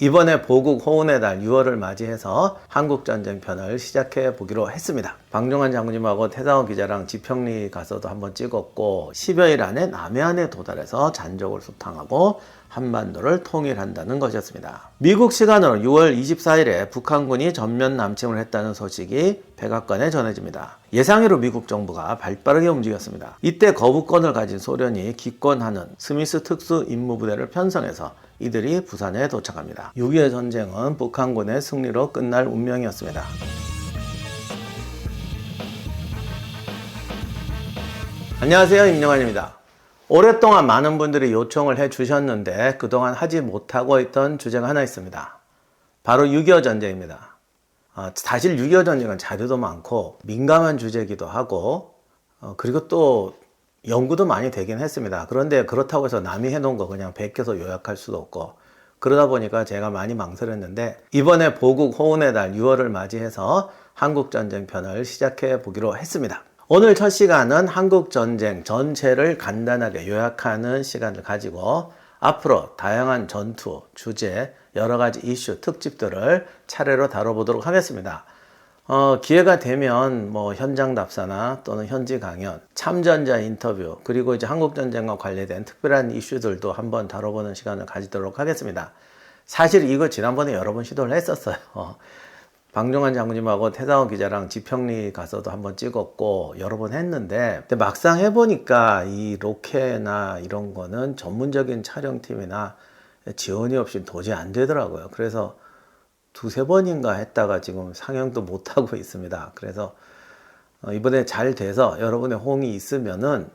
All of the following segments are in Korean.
이번에 보국 호운의 달 6월을 맞이해서 한국전쟁편을 시작해 보기로 했습니다. 방종환 장군님하고 태상호 기자랑 지평리 가서도 한번 찍었고 10여일 안에 남해안에 도달해서 잔족을 소탕하고 한반도를 통일한다는 것이었습니다. 미국 시간으로 6월 24일에 북한군이 전면 남침을 했다는 소식이 백악관에 전해집니다. 예상외로 미국 정부가 발빠르게 움직였습니다. 이때 거부권을 가진 소련이 기권하는 스미스 특수 임무부대를 편성해서 이들이 부산에 도착합니다. 6.25 전쟁은 북한군의 승리로 끝날 운명이었습니다. 안녕하세요, 임영환입니다. 오랫동안 많은 분들이 요청을 해주셨는데 그동안 하지 못하고 있던 주제가 하나 있습니다. 바로 6.25 전쟁입니다. 사실 6.25 전쟁은 자료도 많고 민감한 주제이기도 하고 그리고 또 연구도 많이 되긴 했습니다. 그런데 그렇다고 해서 남이 해놓은 거 그냥 베껴서 요약할 수도 없고 그러다 보니까 제가 많이 망설였는데 이번에 보국 호운의 달 6월을 맞이해서 한국전쟁편을 시작해 보기로 했습니다. 오늘 첫 시간은 한국전쟁 전체를 간단하게 요약하는 시간을 가지고 앞으로 다양한 전투, 주제, 여러 가지 이슈, 특집들을 차례로 다뤄보도록 하겠습니다. 기회가 되면 현장 답사나 또는 현지 강연, 참전자 인터뷰, 그리고 이제 한국전쟁과 관련된 특별한 이슈들도 한번 다뤄보는 시간을 가지도록 하겠습니다. 사실 이거 지난번에 여러 번 시도를 했었어요. 방종환 장군님하고 태상호 기자랑 지평리 가서도 한번 찍었고 여러 번 했는데 근데 막상 해보니까 이 로케나 이런 거는 전문적인 촬영팀이나 지원이 없이 도저히 안 되더라고요. 그래서 두세 번인가 했다가 지금 상영도 못하고 있습니다. 그래서 이번에 잘 돼서 여러분의 호응이 있으면은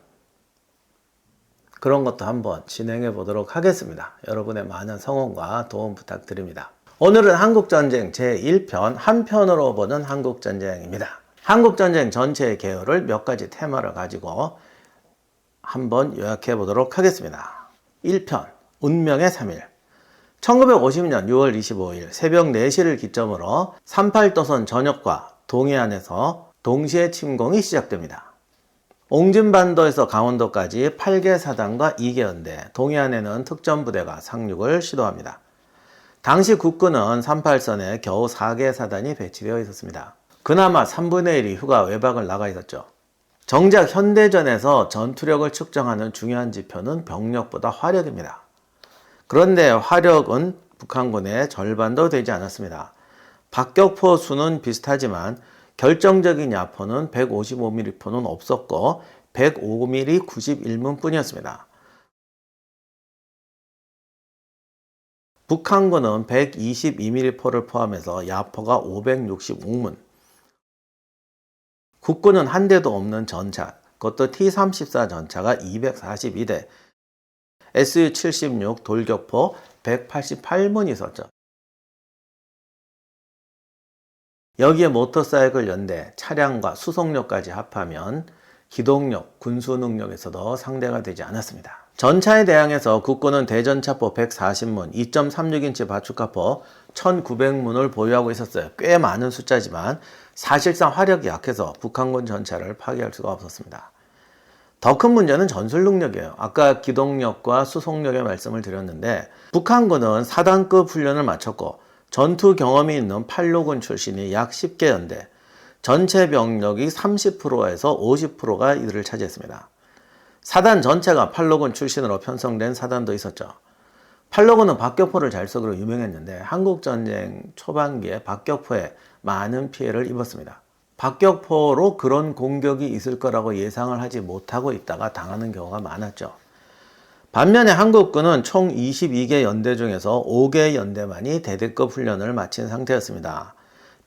그런 것도 한번 진행해 보도록 하겠습니다. 여러분의 많은 성원과 도움 부탁드립니다. 오늘은 한국전쟁 제1편 한편으로 보는 한국전쟁입니다. 한국전쟁 전체의 개요를 몇 가지 테마를 가지고 한번 요약해 보도록 하겠습니다. 1편 운명의 3일 1950년 6월 25일 새벽 4시를 기점으로 38도선 전역과 동해안에서 동시에 침공이 시작됩니다. 옹진반도에서 강원도까지 8개 사단과 2개 연대, 동해안에는 특전부대가 상륙을 시도합니다. 당시 국군은 38선에 겨우 4개 사단이 배치되어 있었습니다. 그나마 3분의 1이 휴가 외박을 나가 있었죠. 정작 현대전에서 전투력을 측정하는 중요한 지표는 병력보다 화력입니다. 그런데 화력은 북한군의 절반도 되지 않았습니다. 박격포 수는 비슷하지만 결정적인 야포는 155mm 포는 없었고 105mm 91문 뿐이었습니다. 북한군은 122mm 포를 포함해서 야포가 565문, 국군은 한 대도 없는 전차, 그것도 T-34 전차가 242대, Su-76 돌격포 188문이 있었죠. 여기에 모터사이클 연대, 차량과 수송력까지 합하면 기동력, 군수 능력에서도 상대가 되지 않았습니다. 전차에 대항해서 국군은 대전차포 140문, 2.36인치 바추카포 1900문을 보유하고 있었어요. 꽤 많은 숫자지만 사실상 화력이 약해서 북한군 전차를 파괴할 수가 없었습니다. 더 큰 문제는 전술 능력이에요. 아까 기동력과 수송력의 말씀을 드렸는데 북한군은 사단급 훈련을 마쳤고 전투 경험이 있는 팔로군 출신이 약 10개 연대, 전체 병력이 30%에서 50%가 이들을 차지했습니다. 사단 전체가 팔로군 출신으로 편성된 사단도 있었죠. 팔로군은 박격포를 잘 쏘기로 유명했는데 한국전쟁 초반기에 박격포에 많은 피해를 입었습니다. 박격포로 그런 공격이 있을 거라고 예상을 하지 못하고 있다가 당하는 경우가 많았죠. 반면에 한국군은 총 22개 연대 중에서 5개 연대만이 대대급 훈련을 마친 상태였습니다.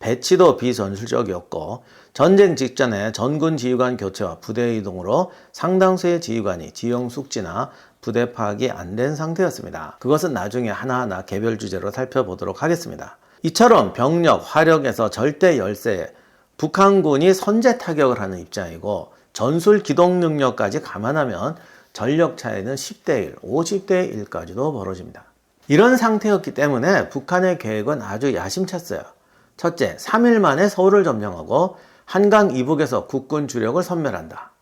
배치도 비전술적이었고 전쟁 직전에 전군 지휘관 교체와 부대 이동으로 상당수의 지휘관이 지형 숙지나 부대 파악이 안 된 상태였습니다. 그것은 나중에 하나하나 개별 주제로 살펴보도록 하겠습니다. 이처럼 병력, 화력에서 절대 열세에 북한군이 선제 타격을 하는 입장이고 전술 기동 능력까지 감안하면 전력 차이는 10대 1, 50대 1까지도 벌어집니다. 이런 상태였기 때문에 북한의 계획은 아주 야심찼어요. 첫째, 3일 만에 서울을 점령하고 한강 이북에서 국군 주력을 섬멸한다.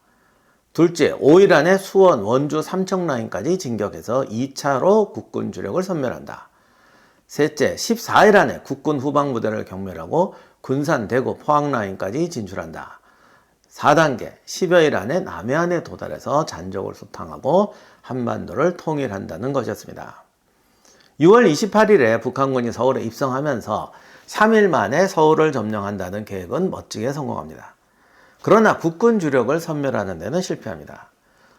둘째, 5일 안에 수원, 원주, 삼청라인까지 진격해서 2차로 국군 주력을 섬멸한다. 셋째, 14일 안에 국군 후방부대를 경멸하고 군산, 대구, 포항 라인까지 진출한다. 4단계, 10여일 안에 남해안에 도달해서 잔적을 소탕하고 한반도를 통일한다는 것이었습니다. 6월 28일에 북한군이 서울에 입성하면서 3일 만에 서울을 점령한다는 계획은 멋지게 성공합니다. 그러나 국군 주력을 섬멸하는 데는 실패합니다.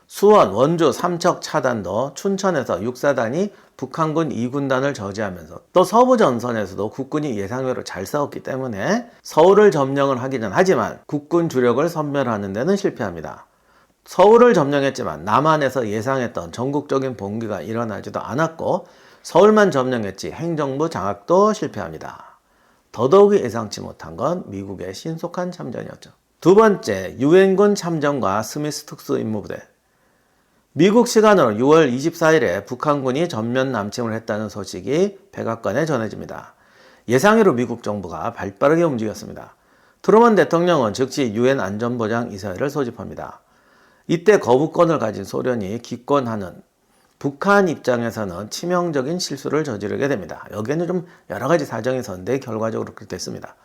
수원, 원주, 삼척 차단도 춘천에서 육사단이 북한군 2군단을 저지하면서 또 서부 전선에서도 국군이 예상외로 잘 싸웠기 때문에 서울을 점령을 하기는 하지만 국군 주력을 섬멸하는 데는 실패합니다. 서울을 점령했지만 남한에서 예상했던 전국적인 봉기가 일어나지도 않았고 서울만 점령했지 행정부 장악도 실패합니다. 더더욱이 예상치 못한 건 미국의 신속한 참전이었죠. 두 번째, 유엔군 참전과 스미스 특수임무부대. 미국 시간으로 6월 24일에 북한군이 전면 남침을 했다는 소식이 백악관에 전해집니다. 예상외로 미국 정부가 발빠르게 움직였습니다. 트루먼 대통령은 즉시 유엔 안전보장이사회를 소집합니다. 이때 거부권을 가진 소련이 기권하는 북한 입장에서는 치명적인 실수를 저지르게 됩니다. 여기에는 좀 여러 가지 사정이 있었는데 결과적으로 그렇게 됐습니다.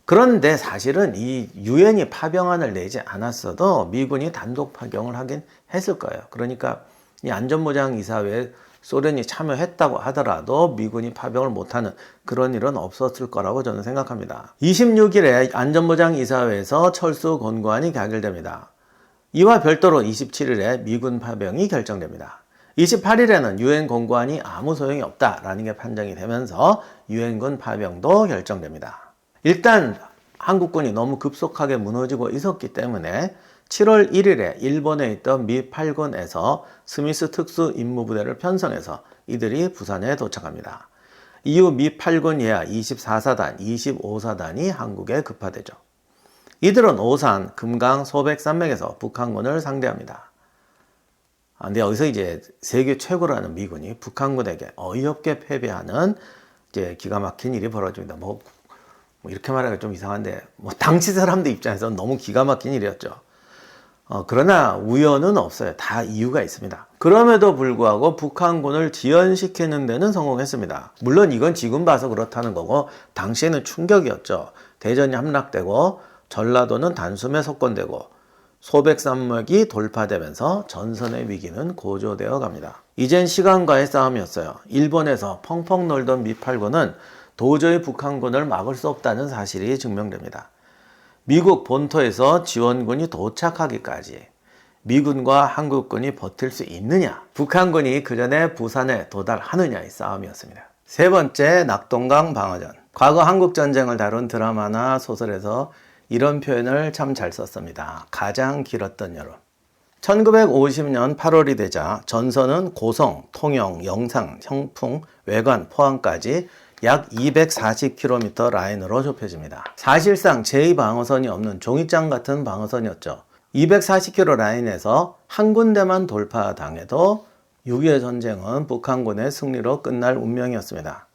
그런데 사실은 이 유엔이 파병안을 내지 않았어도 미군이 단독 파병을 하긴 했을 거예요. 그러니까 이 안전보장이사회에 소련이 참여했다고 하더라도 미군이 파병을 못하는 그런 일은 없었을 거라고 저는 생각합니다. 26일에 안전보장이사회에서 철수 권고안이 가결됩니다. 이와 별도로 27일에 미군 파병이 결정됩니다. 28일에는 유엔 권고안이 아무 소용이 없다라는 게 판정이 되면서 유엔군 파병도 결정됩니다. 일단 한국군이 너무 급속하게 무너지고 있었기 때문에 7월 1일에 일본에 있던 미 8군에서 스미스 특수임무부대를 편성해서 이들이 부산에 도착합니다. 이후 미 8군 예하 24사단, 25사단이 한국에 급파되죠. 이들은 오산, 금강, 소백산맥에서 북한군을 상대합니다. 근데 여기서 이제 세계 최고라는 미군이 북한군에게 어이없게 패배하는 이제 기가 막힌 일이 벌어집니다. 뭐 이렇게 말하기가 좀 이상한데 당시 사람들 입장에서는 너무 기가 막힌 일이었죠. 그러나 우연은 없어요. 다 이유가 있습니다. 그럼에도 불구하고 북한군을 지연시키는 데는 성공했습니다. 물론 이건 지금 봐서 그렇다는 거고 당시에는 충격이었죠. 대전이 함락되고 전라도는 단숨에 석권되고 소백산맥이 돌파되면서 전선의 위기는 고조되어 갑니다. 이젠 시간과의 싸움이었어요. 일본에서 펑펑 놀던 미8군은 도저히 북한군을 막을 수 없다는 사실이 증명됩니다. 미국 본토에서 지원군이 도착하기까지 미군과 한국군이 버틸 수 있느냐, 북한군이 그 전에 부산에 도달하느냐의 싸움이었습니다. 세 번째, 낙동강 방어전. 과거 한국전쟁을 다룬 드라마나 소설에서 이런 표현을 참 잘 썼습니다. 가장 길었던 여름. 1950년 8월이 되자 전선은 고성, 통영, 영상, 형풍, 외관, 포항까지 약 240km 라인으로 좁혀집니다. 사실상 제2방어선이 없는 종이장 같은 방어선이었죠. 240km 라인에서 한 군데만 돌파당해도 6.25 전쟁은 북한군의 승리로 끝날 운명이었습니다.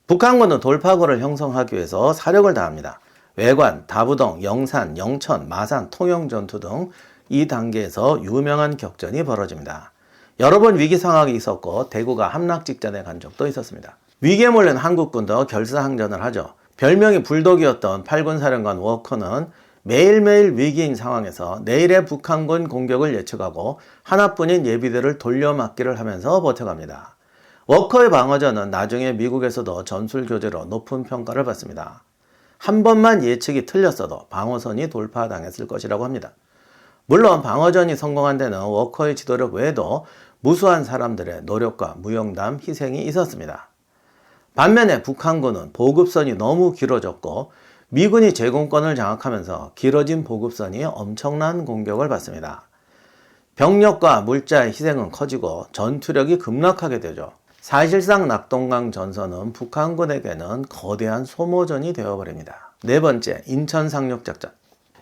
북한군은 돌파구를 형성하기 위해서 사력을 다합니다. 외관, 다부동, 영산, 영천, 마산, 통영 전투 등 이 단계에서 유명한 격전이 벌어집니다. 여러 번 위기 상황이 있었고 대구가 함락 직전에 간 적도 있었습니다. 위기에 몰린 한국군도 결사항전을 하죠. 별명이 불독이었던 8군 사령관 워커는 매일매일 위기인 상황에서 내일의 북한군 공격을 예측하고 하나뿐인 예비대를 돌려막기를 하면서 버텨갑니다. 워커의 방어전은 나중에 미국에서도 전술 교재로 높은 평가를 받습니다. 한 번만 예측이 틀렸어도 방어선이 돌파당했을 것이라고 합니다. 물론 방어전이 성공한 데는 워커의 지도력 외에도 무수한 사람들의 노력과 무용담, 희생이 있었습니다. 반면에 북한군은 보급선이 너무 길어졌고 미군이 제공권을 장악하면서 길어진 보급선이 엄청난 공격을 받습니다. 병력과 물자의 희생은 커지고 전투력이 급락하게 되죠. 사실상 낙동강 전선은 북한군에게는 거대한 소모전이 되어버립니다. 네 번째, 인천 상륙작전.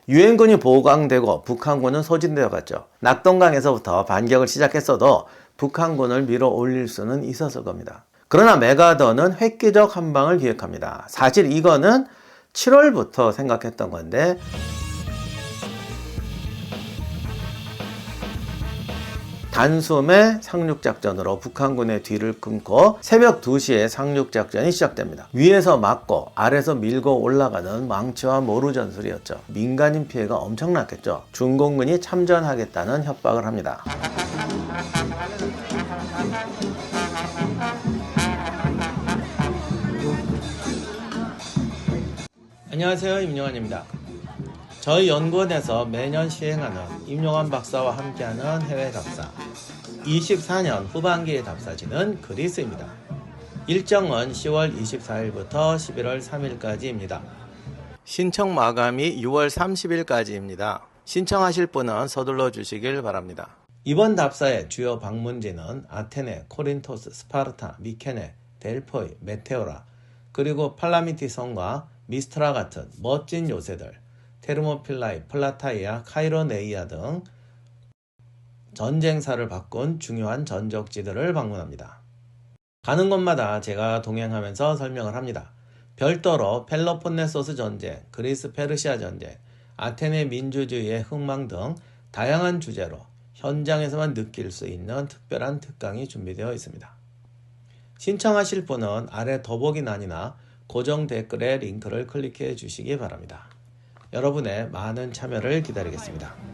유엔군이 보강되고 북한군은 소진되어 갔죠. 낙동강에서부터 반격을 시작했어도 북한군을 밀어 올릴 수는 있었을 겁니다. 그러나 메가더는 획기적 한방을 기획합니다. 사실 이거는 7월부터 생각했던 건데 단숨에 상륙작전으로 북한군의 뒤를 끊고 새벽 2시에 상륙작전이 시작됩니다. 위에서 막고 아래서 밀고 올라가는 망치와 모루 전술이었죠. 민간인 피해가 엄청났겠죠. 중공군이 참전하겠다는 협박을 합니다. 안녕하세요, 임용환입니다. 저희 연구원에서 매년 시행하는 임용환 박사와 함께하는 해외 답사 24년 후반기의 답사지는 그리스입니다. 일정은 10월 24일부터 11월 3일까지입니다. 신청 마감이 6월 30일까지입니다. 신청하실 분은 서둘러 주시길 바랍니다. 이번 답사의 주요 방문지는 아테네, 코린토스, 스파르타, 미케네, 델포이, 메테오라, 그리고 팔라미티 성과 미스트라 같은 멋진 요새들, 테르모필라이, 플라타이아, 카이로네이아 등 전쟁사를 바꾼 중요한 전적지들을 방문합니다. 가는 곳마다 제가 동행하면서 설명을 합니다. 별도로 펠로폰네소스 전쟁, 그리스 페르시아 전쟁, 아테네 민주주의의 흥망 등 다양한 주제로 현장에서만 느낄 수 있는 특별한 특강이 준비되어 있습니다. 신청하실 분은 아래 더보기란이나 고정 댓글에 링크를 클릭해 주시기 바랍니다. 여러분의 많은 참여를 기다리겠습니다.